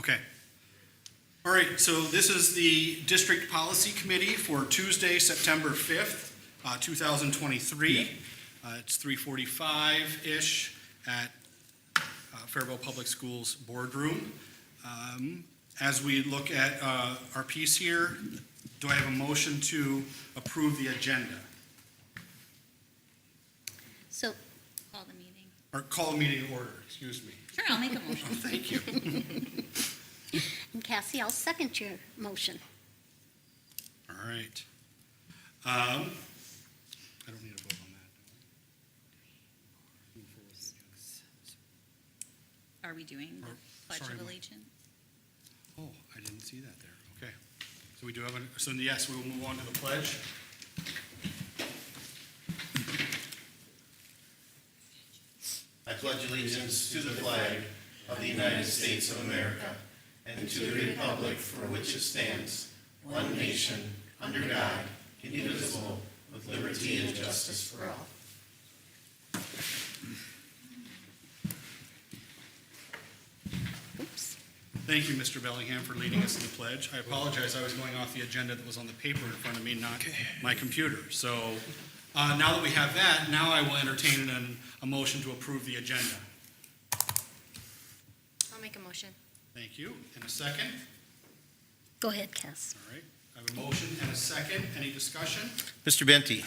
Okay. All right, so this is the District Policy Committee for Tuesday, September 5th, 2023. It's 3:45-ish at Faribault Public Schools Boardroom. As we look at our piece here, do I have a motion to approve the agenda? So, call the meeting. Or call a meeting to order, excuse me. Sure, I'll make a motion. Thank you. And Cassie, I'll second your motion. All right. I don't need a vote on that. Are we doing the Pledge sorry, of Mike. Allegiance? Oh, I didn't see that there. Okay. So we do have so yes, we will move on to the pledge. I pledge allegiance to the flag of the United States of America and to the republic for which it stands, one nation, under God, indivisible, with liberty and justice for all. Oops. Thank you, Mr. Bellingham, for leading us in the pledge. I apologize, I was going off the agenda that was on the paper in front of me, not my computer. So now that we have that, now I will entertain a motion to approve the agenda. I'll make a motion. Thank you. And a second? Go ahead, Cass. All right. I have a motion and a second. Any discussion? Mr. Benty,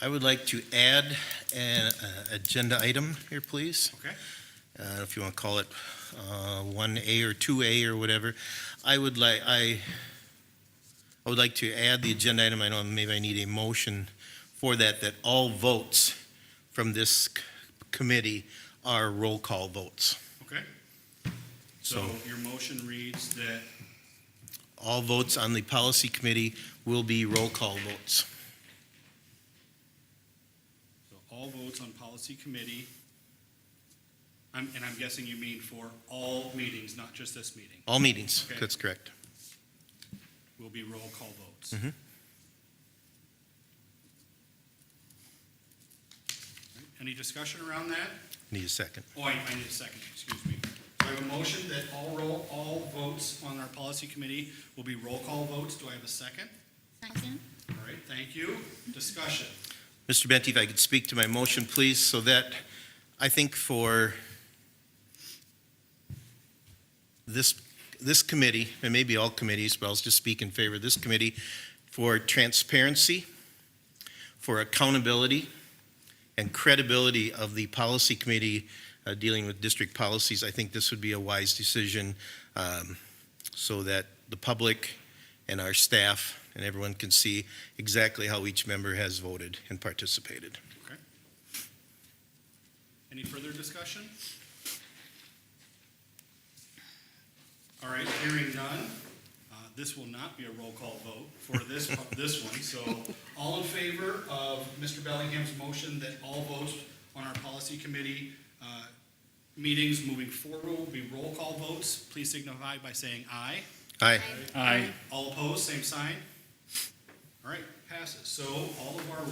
I would like to add an agenda item here, please. Okay. If you want to call it 1A or 2A or whatever. I would like to add the agenda item. I know maybe I need a motion for that all votes from this committee are roll call votes. Okay. So your motion reads that All votes on the policy committee will be roll call votes. all votes on policy committee, and I'm guessing you mean for all meetings, not just this meeting, All meetings, Okay. that's correct. will be roll call votes. Mhm. Any discussion around that? Need a second. Oh, I need a second, excuse me. So I have a motion that all votes on our policy committee will be roll call votes. Do I have a second? Second. All right, thank you. Discussion. Mr. Benty, if I could speak to my motion, please, so that I think for this committee, and maybe all committees, but I'll just speak in favor of this committee, for transparency, for accountability, and credibility of the policy committee dealing with district policies, I think this would be a wise decision so that the public and our staff and everyone can see exactly how each member has voted and participated. Okay. Any further discussion? All right, hearing none, this will not be a roll call vote for this one. So all in favor of Mr. Bellingham's motion that all votes on our policy committee meetings moving forward will be roll call votes, please signify by saying aye. Aye. Aye. All opposed, same sign. All right, passes. So all of our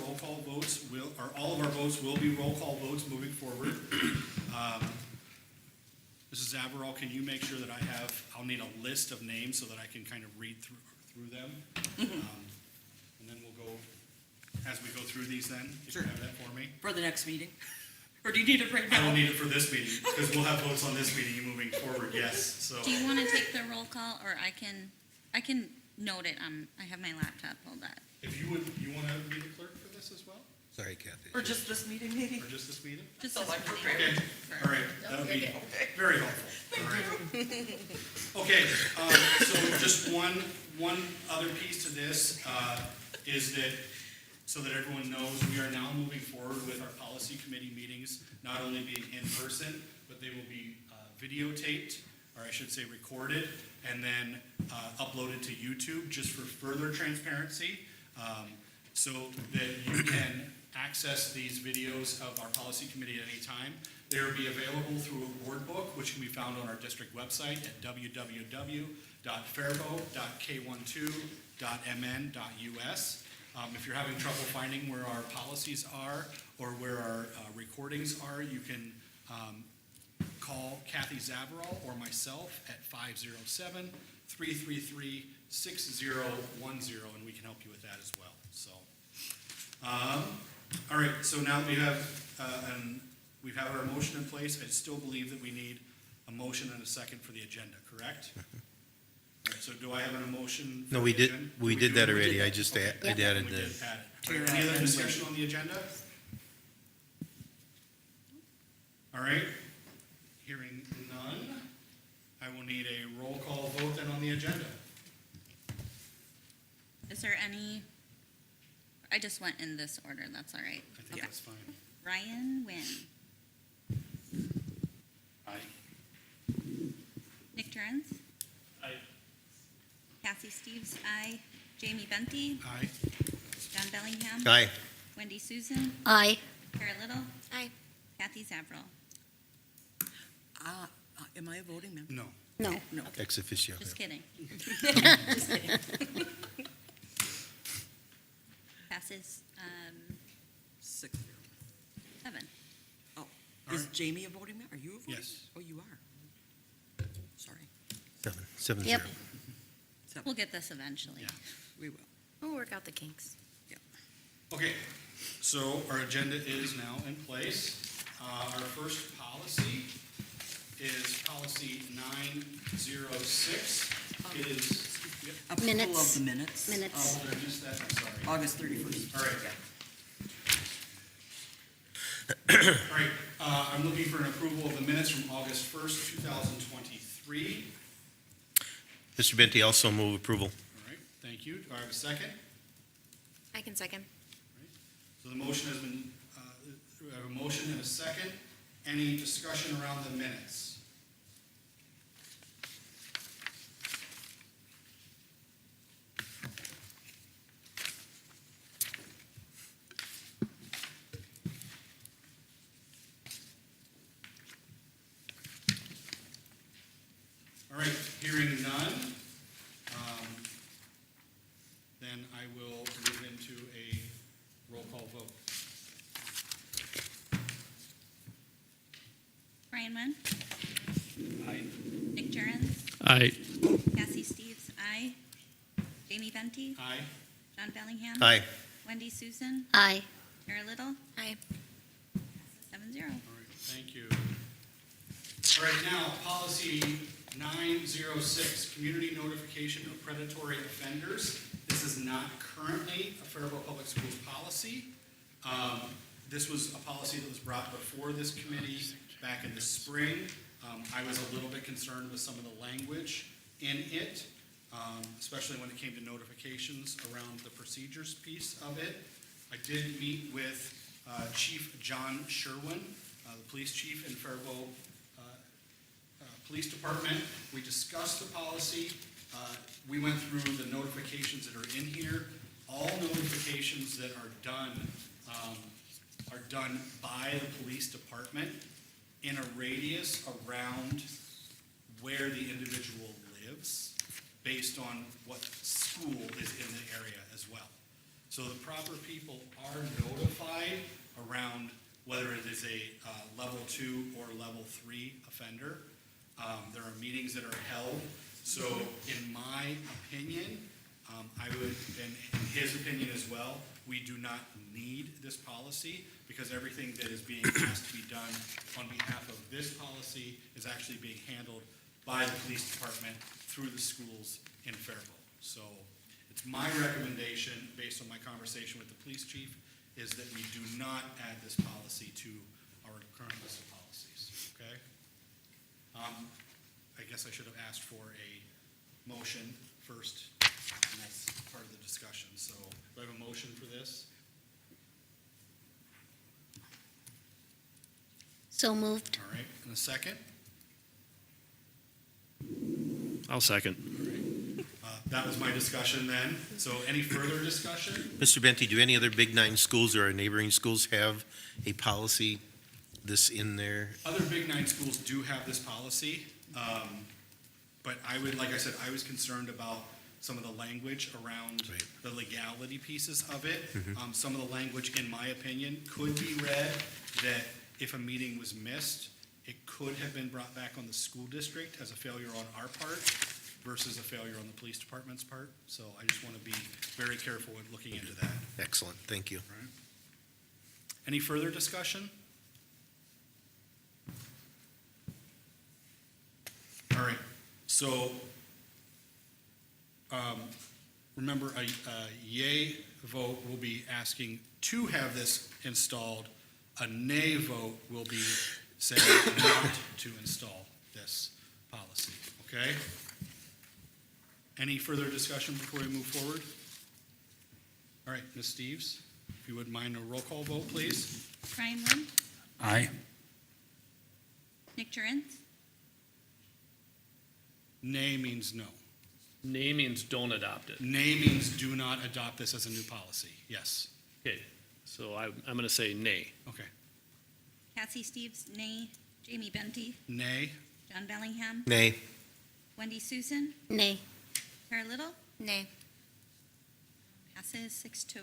votes will be roll call votes moving forward. Mrs. Averall, can you make sure that I'll need a list of names so that I can kind of read through them? And then we'll go, as we go through these then, if you have that for me. For the next meeting? Or do you need it right I now? will need it for this meeting, because we'll have votes on this meeting moving forward, yes, so. Do you want to take the roll call, or I can note it, I have my laptop pulled up. If you want to be the clerk for this as well? Sorry, Kathy. Or just this meeting, maybe? Or just this meeting? Just So this I'm meeting. prepared. Okay, all right, that would be very helpful. All right. Okay, so just one other piece to this is that, so that everyone knows, we are now moving forward with our policy committee meetings, not only being in person, but they will be videotaped, or I should say recorded, and then uploaded to YouTube just for further transparency, so that you can access these videos of our policy committee at any time. They will be available through a board book, which can be found on our district website at www.faribault.k12.mn.us. If you're having trouble finding where our policies are or where our recordings are, you can call Kathy Zavarol or myself at 507-333-6010, and we can help you with that as well. So, all right, so now we have, we've had our motion in place. I still believe that we need a motion and a second for the agenda, correct? All right, so do I have an emotion? No, for we the did, agenda? we did that already. I just Okay. I added We the, did add it. All right, any other discussion on the agenda? All right, hearing none, I will need a roll call vote then on the agenda. Is there any, I just went in this order, that's all right. I think that's fine. Ryan Wynn, Aye. Nick Jurens, Aye. Cassie Steves, aye. Jamie Benty, Aye. John Bellingham. aye. Wendy Susan, Aye. Kara Little, Aye. Kathy Zavril. Am I a voting member? No. No. No. Ex officio. Just yeah. kidding. Passes 6-0. 7. Oh, All is right. Jamie a voting member? Are you a voting? Yes. Oh, you are. Sorry. 7-0. Yep. 7. We'll get this eventually. Yeah. We will. We'll work out the kinks. Okay, so our agenda is now in place. Our first policy is policy 906. It is, Approval Minutes. of the minutes. Minutes. oh, did I miss that? I'm sorry. August 31st. All right. All right, I'm looking for an approval of the minutes from August 1st, 2023. Mr. Benty, also move approval. All right, thank you. Do I have a second? I can second. So the motion has been, we have a motion and a second. Any discussion around the minutes? All right, hearing none, then I will move into a roll call vote. Ryan Wynn, Aye. Nick Jurens, Aye. Cassie Steves, aye. Jamie Benty, Aye. John Bellingham. Aye. Wendy Susan, Aye. Kara Little, Aye. 7-0. All right, thank you. All right, now, policy 906, community notification of predatory offenders. This is not currently a Faribault Public Schools policy. This was a policy that was brought before this committee back in the spring. I was a little bit concerned with some of the language in it, especially when it came to notifications around the procedures piece of it. I did meet with Chief John Sherwin, the police chief in Faribault Police Department. We discussed the policy. We went through the notifications that are in here. All notifications that are done by the police department in a radius around where the individual lives, based on what school is in the area as well. So the proper people are notified around whether it is a level 2 or level 3 offender. There are meetings that are held. So in my opinion, I would, and in his opinion as well, we do not need this policy because everything that is being asked to be done on behalf of this policy is actually being handled by the police department through the schools in Faribault. So it's my recommendation, based on my conversation with the police chief, is that we do not add this policy to our current list of policies, okay? I guess I should have asked for a motion first, and that's part of the discussion. So do I have a motion for this? So moved. All right, and a second? I'll second. That was my discussion then. So any further discussion? Mr. Benty, do any other Big Nine schools or our neighboring schools have a policy this in there? Other Big Nine schools do have this policy, but I would, like I said, I was concerned about some of the language around Right. the legality pieces of it. Some of the language, in my opinion, could be read that if a meeting was missed, it could have been brought back on the school district as a failure on our part versus a failure on the police department's part. So I just want to be very careful in looking into that. Excellent, thank you. Right. Any further discussion? All right, so, remember, a yay vote will be asking to have this installed. A nay vote will be saying not to install this policy, okay? Any further discussion before we move forward? All right, Ms. Steves, if you wouldn't mind a roll call vote, please. Brian Lynn, Aye. Nick Jurens, Nay means no. Nay means don't adopt it. Nay means do not adopt this as a new policy. Yes. Okay, so I'm going to say nay. Okay. Cassie Steves, nay. Jamie Benty, Nay. John Bellingham, Nay. Wendy Susan, Nay. Tara Little, Nay. passes 6-1.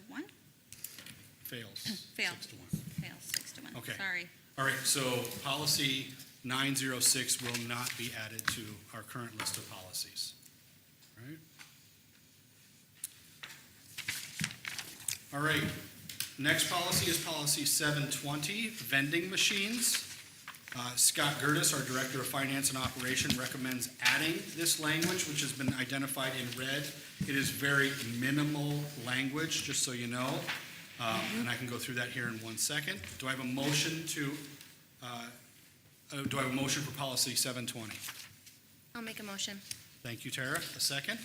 Fails. Failed. 6-1. Fails 6-1. Okay. Sorry. All right, so policy 906 will not be added to our current list of policies. All right, next policy is policy 720, vending machines. Scott Gertis, our Director of Finance and Operation, recommends adding this language, which has been identified in red. It is very minimal language, just so you know, and I can go through that here in 1 second. Do I have a motion for policy 720? I'll make a motion. Thank you, Tara. A second?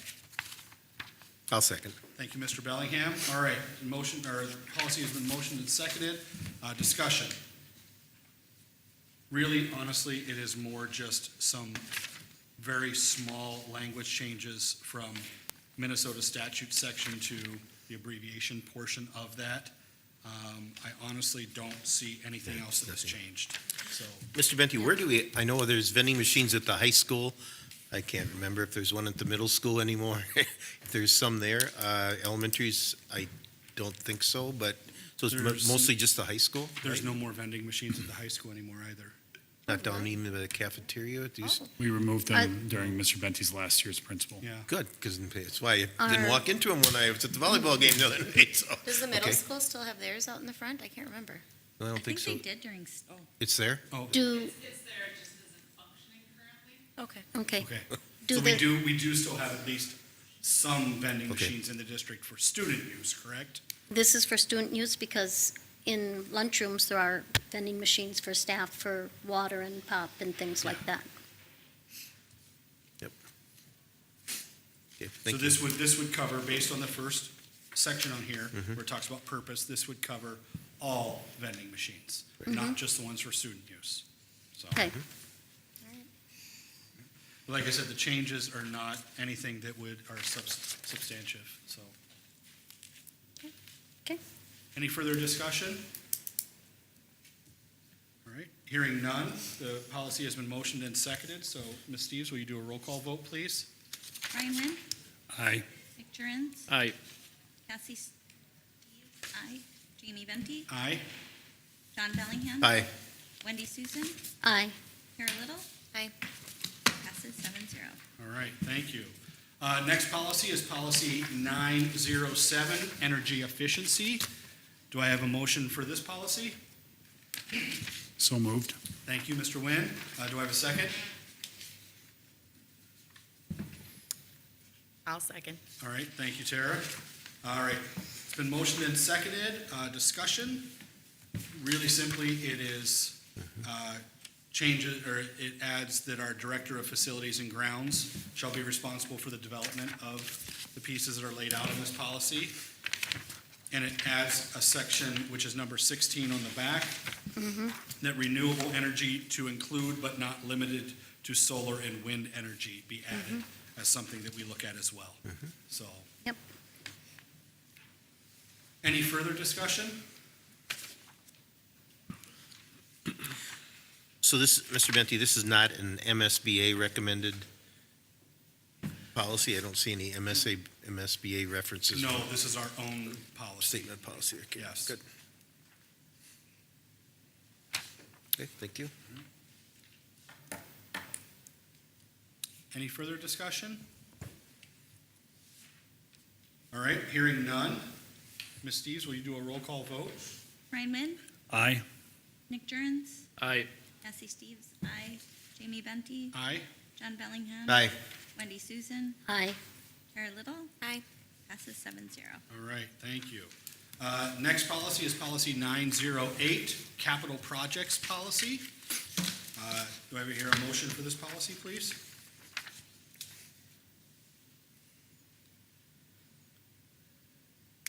I'll second. Thank you, Mr. Bellingham. All right, motion, or policy has been motioned and seconded. Discussion. Really, honestly, it is more just some very small language changes from Minnesota statute section to the abbreviation portion of that. I honestly don't see anything else that has changed, so. Mr. Benty, where do we, I know there's vending machines at the high school. I can't remember if there's one at the middle school anymore. If there's some there. Elementaries, I don't think so, but, so it's There's- mostly just the high school? There's right? no more vending machines at the high school anymore either. Not down even in the cafeteria? It used- We removed them during Mr. Benty's last year as principal. Yeah. Good, because that's why I didn't Are- walk into them when I was at the volleyball game the other night, so. Does the middle Okay. school still have theirs out in the front? I can't remember. I don't think so. they did during, It's there? Oh, Do, It's there, it just isn't functioning currently. Okay. okay. okay. Do So the, we do still have at least some vending Okay. machines in the district for student use, correct? this is for student use because in lunchrooms, there are vending machines for staff for water and pop and things like that. Okay, So thank you. this would cover, based on the first section on here, where it talks about purpose, this would cover all vending machines, not just the ones for student use. So, Okay, like I said, the changes are not anything that are substantive, so. okay. Any further discussion? All right, hearing none, the policy has been motioned and seconded, so Ms. Steves, will you do a roll call vote, please? Brian Lynn, Aye. Nick Jurens, Aye. Cassie Steves, aye. Jamie Benty, Aye. John Bellingham. Aye. Wendy Susan, Aye. Tara Little. Aye. Passes 7-0. All right, thank you. Next policy is policy 907, energy efficiency. Do I have a motion for this policy? So moved. Thank you, Mr. Nguyen. Do I have a second? I'll second. All right, thank you, Tara. All right, it's been motioned and seconded. Discussion. Really simply, it is changes, or it adds that our Director of Facilities and Grounds shall be responsible for the development of the pieces that are laid out in this policy. And it adds a section, which is number 16 on the back, that renewable energy to include but not limited to solar and wind energy be added as something that we look at as well. So. Yep. Any further discussion? So this, Mr. Benty, this is not an MSBA recommended policy? I don't see any MSBA references. No, this is our own policy. Statement policy, okay. Yes. Good. Okay, thank you. Any further discussion? All right, hearing none. Ms. Steves, will you do a roll call vote? Ryan Wynn, Aye. Nick Jurgens, Aye. Cassie Steves, aye. Jamie Benty, Aye. John Bellingham. Aye. Wendy Susan, Aye. Tara Little, Aye. passes 7-0. All right, thank you. Next policy is policy 908, capital projects policy. Do I hear a motion for this policy, please?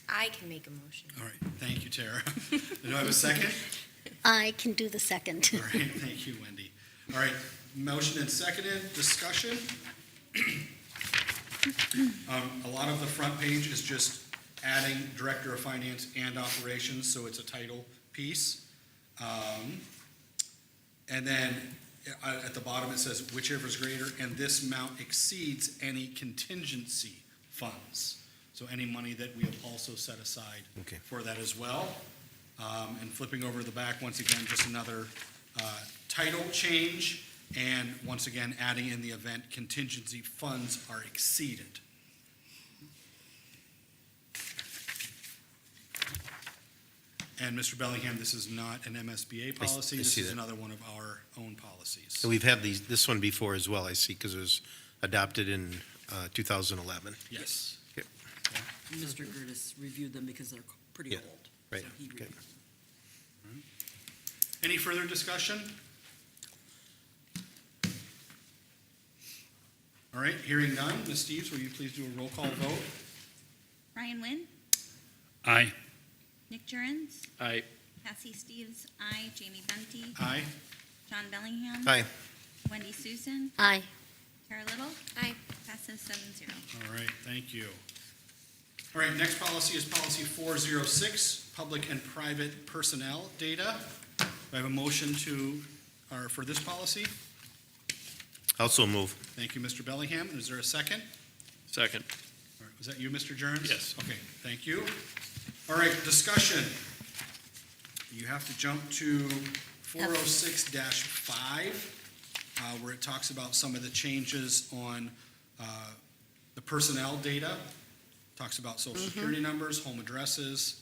I can make a motion. All right, thank you, Tara. Do I have a second? I can do the second. All right, thank you, Wendy. All right, motion and seconded, discussion. A lot of the front page is just adding Director of Finance and Operations, so it's a title piece. And then at the bottom, it says whichever is greater, and this amount exceeds any contingency funds. So any money that we have also set aside Okay. for that as well. And flipping over to the back, once again, just another title change, and once again, adding in the event contingency funds are exceeded. And Mr. Bellingham, this is not an MSBA policy. I This see is that. another one of our own policies. And we've had this one before as well, I see, because it was adopted in 2011. Yes. Mr. Curtis reviewed them because they're pretty Yeah, old. right, So he okay. reviewed. Any further discussion? All right, hearing none. Ms. Steves, will you please do a roll call vote? Ryan Wynn, Aye. Nick Jurgens, Aye. Cassie Steves, aye. Jamie Benty, Aye. John Bellingham. Aye. Wendy Susan, Aye. Tara Little, Aye. passes 7-0. All right, thank you. All right, next policy is policy 406, public and private personnel data. Do I have a motion for this policy? Also move. Thank you, Mr. Bellingham. Is there a second? Second. All right, was that you, Mr. Jurgens? Yes. Okay, thank you. All right, discussion. You have to jump to 406-5, where it talks about some of the changes on the personnel data. Talks about social security numbers, home addresses,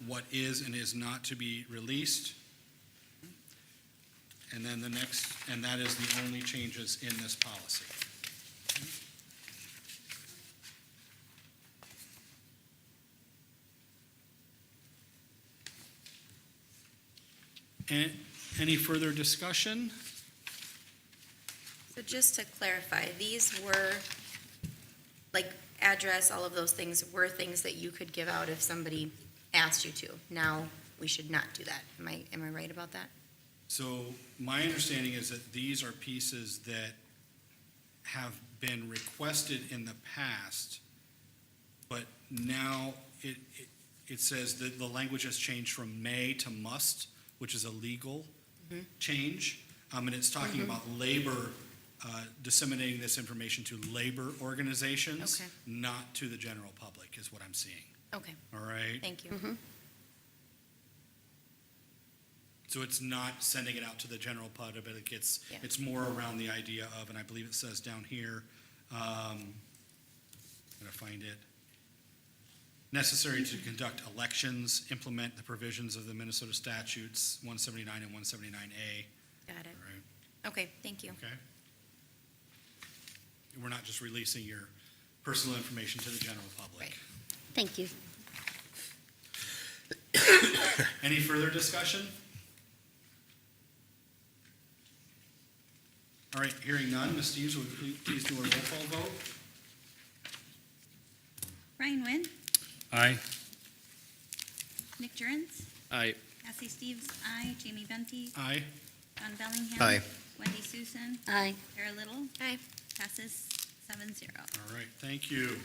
what is and is not to be released. And then and that is the only changes in this policy. Any further discussion? So just to clarify, these were, like, address, all of those things were things that you could give out if somebody asked you to. Now, we should not do that. Am I right about that? So my understanding is that these are pieces that have been requested in the past, but now it says that the language has changed from may to must, which is a legal change. And it's talking about labor, disseminating this information to labor organizations, Okay. not to the general public, is what I'm seeing. Okay, All right? thank you. So it's not sending it out to the general public, but Yeah. it's more around the idea of, and I believe it says down here, I'm gonna find it. Necessary to conduct elections, implement the provisions of the Minnesota statutes, 179 and 179A. Got it. All right, Okay, thank you. okay? We're not just releasing your personal information to the general public. Right. Thank you. Any further discussion? All right, hearing none, Ms. Steves, will you please do a roll call vote? Ryan Wynn, Aye. Nick Jurgens, Aye. Cassie Steves, aye. Jamie Benty, Aye. John Bellingham. Aye. Wendy Susan, Aye. Tara Little, Aye. passes 7-0. All right, thank you.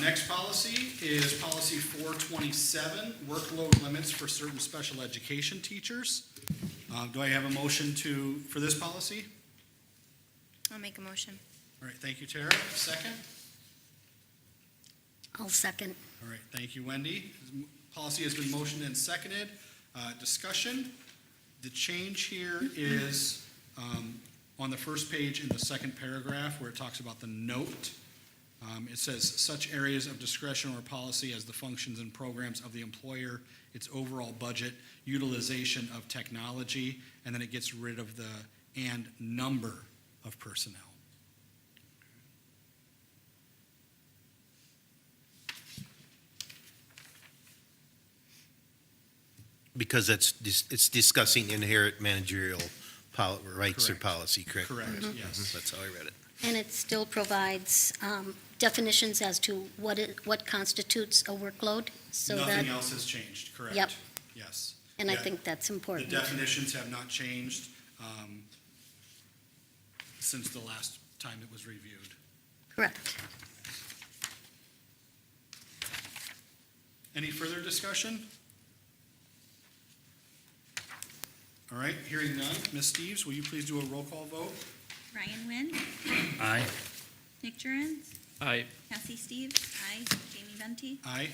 Next policy is policy 427, workload limits for certain special education teachers. Do I have a motion for this policy? I'll make a motion. All right, thank you, Tara. Second? I'll second. All right, thank you, Wendy. Policy has been motioned and seconded. Discussion. The change here is On the first page in the second paragraph where it talks about the note, it says such areas of discretion or policy as the functions and programs of the employer, its overall budget, utilization of technology, and then it gets rid of the and number of personnel. Because it's discussing inherent managerial rights or Correct. policy, correct? Correct, yes. That's how I read it. And it still provides definitions as to what constitutes a workload, so that, Nothing else has changed, correct? Yep. Yes. and I Yeah. think that's The important. definitions have not changed since the last time it was reviewed. Correct. Any further discussion? All right, hearing none. Ms. Steves, will you please do a roll call vote? Ryan Wynn, Aye. Nick Jurgens, Aye. Cassie Steves, aye. Jamie Venti, Aye.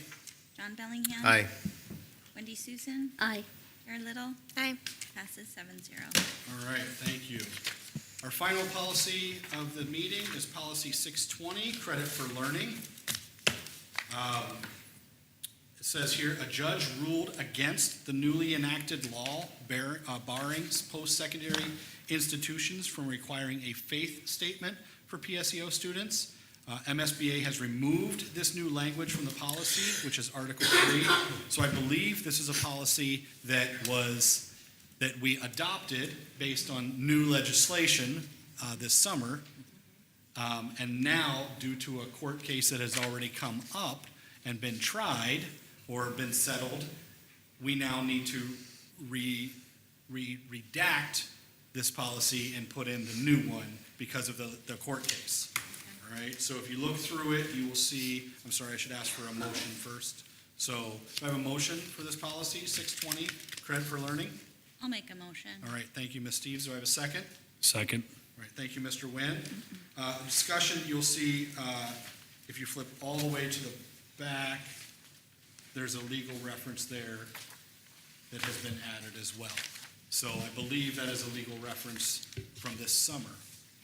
John Bellingham. Aye. Wendy Susan, Aye. Kara Little, Aye. passes 7-0. All right, thank you. Our final policy of the meeting is policy 620, credit for learning. It says here, a judge ruled against the newly enacted law barring post-secondary institutions from requiring a faith statement for PSEO students. MSBA has removed this new language from the policy, which is Article 3. So I believe this is a policy that we adopted based on new legislation this summer. And now, due to a court case that has already come up and been tried or been settled, we now need to redact this policy and put in the new one because of the court case. All right, so if you look through it, you will see, I'm sorry, I should ask for a motion first. So, do I have a motion for this policy, 620, credit for learning? I'll make a motion. All right, thank you, Ms. Steves. Do I have a second? Second. All right, thank you, Mr. Nguyen. Discussion, you'll see, if you flip all the way to the back, there's a legal reference there that has been added as well. So I believe that is a legal reference from this summer,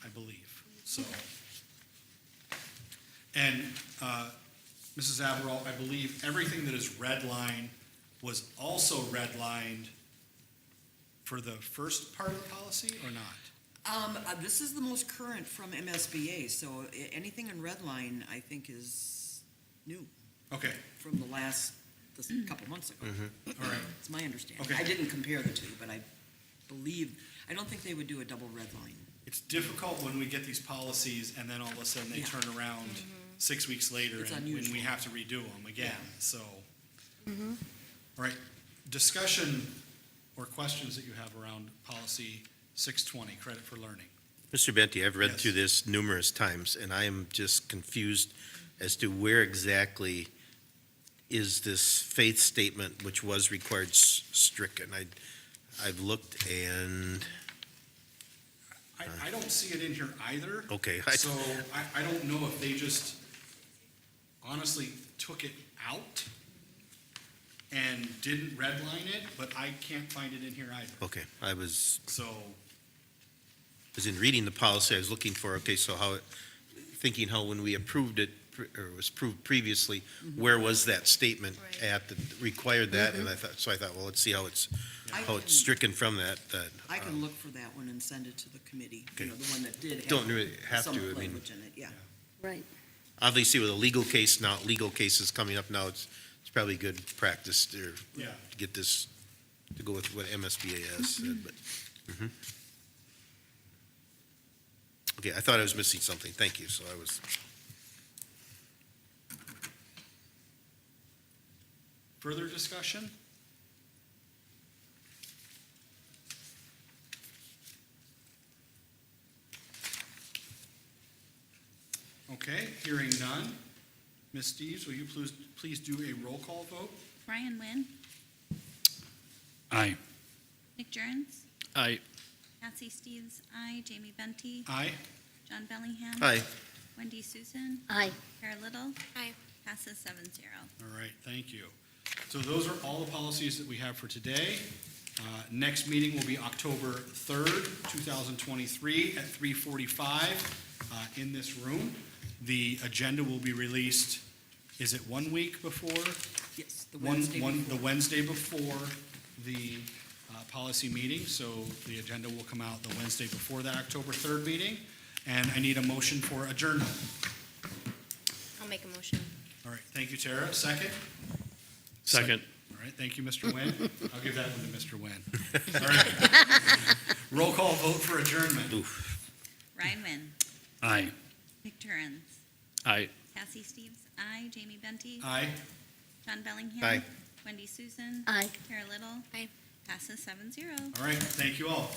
I believe, so. And, Mrs. Averill, I believe everything that is redlined was also redlined for the first part of the policy, or not? This is the most current from MSBA, so anything in red line, I think, is new Okay, from the last, couple months ago. all right. It's my understanding. Okay. I didn't compare the two, but I don't think they would do a double red line. It's difficult when we get these policies and then all of a sudden they Yeah. turn around 6 weeks later It's and when we unusual. have to redo them again, Yeah. so. All right, discussion or questions that you have around policy 620, credit for learning. Mr. Benty, I've read Yes. through this numerous times, and I am just confused as to where exactly is this faith statement, which was required, stricken. I've looked and, I don't see it in here either. okay, So I don't know if they just honestly took it out and didn't redline it, but I can't find it in here either. okay, I was So, in reading the policy, I was looking for, okay, so thinking how when we approved it, or was approved previously, where was that statement at that required that? And I thought, well, let's see how it's stricken from that. I can look for that one and send it to the committee, Okay. the one that did Don't really have some to, I mean, language in it, yeah. Right. obviously with a legal case now, legal cases coming up now, it's probably good practice to yeah. get this, to go with what MSBA has said, but. Okay, I thought I was missing something. Thank you. So I was. Further discussion? Okay, hearing none. Ms. Steves, will you please do a roll call vote? Ryan Wynn, Aye. Nick Jurgens, Aye. Cassie Steves, aye. Jamie Venti, Aye. John Bellingham. Aye. Wendy Susan, Aye. Kara Little. Aye. Passes 7-0. All right, thank you. So those are all the policies that we have for today. Next meeting will be October 3rd, 2023 at 3:45 in this room. The agenda will be released, is it 1 week before? Yes, the One, Wednesday the before. Wednesday before the policy meeting, so the agenda will come out the Wednesday before that October 3rd meeting. And I need a motion for adjournment. I'll make a motion. All right, thank you, Tara. Second? Second. All right, thank you, Mr. Nguyen. I'll give that one to Mr. Nguyen. All right. Roll call vote for adjournment. Ryan Wynn, Aye. Nick Turns, Aye. Cassie Steves, aye. Jamie Benty, Aye. John Bellingham. Aye. Wendy Susan. Aye. Tara Little. Aye. Passes 7-0. All right, thank you all.